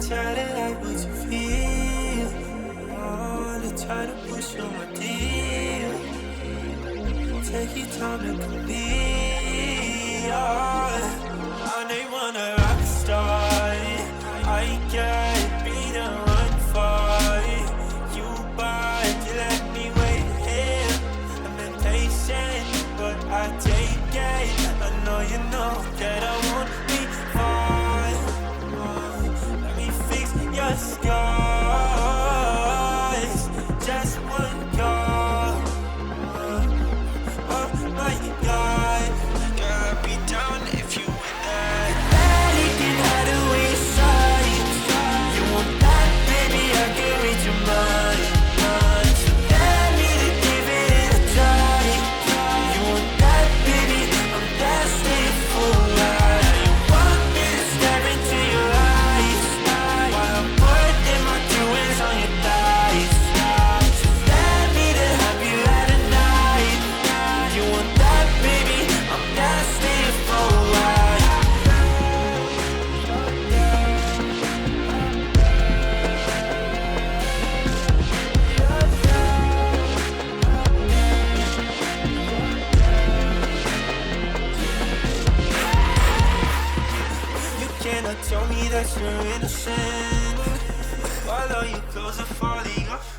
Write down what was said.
Try to like what you feel. Oh, they try to push on my deal. Take your time to believe. I ain't want a rock star. I can't be the one for you, but you let me wait here. I'm impatient, but I take it. I know you know that I won't be fine. Let me fix your scars. Just one call. Oh my God, girl, I'd be down if you were that. Daddy can hide away inside. You want that, baby? I can read your mind. So let me to give it a try. You want that, baby? I'm destined for life. You want me to stare into your eyes while I'm putting my doings on your thighs. So let me to have you at a night. You want that, baby? I'm destined for life. You cannot tell me that you're innocent while all your clothes are falling off.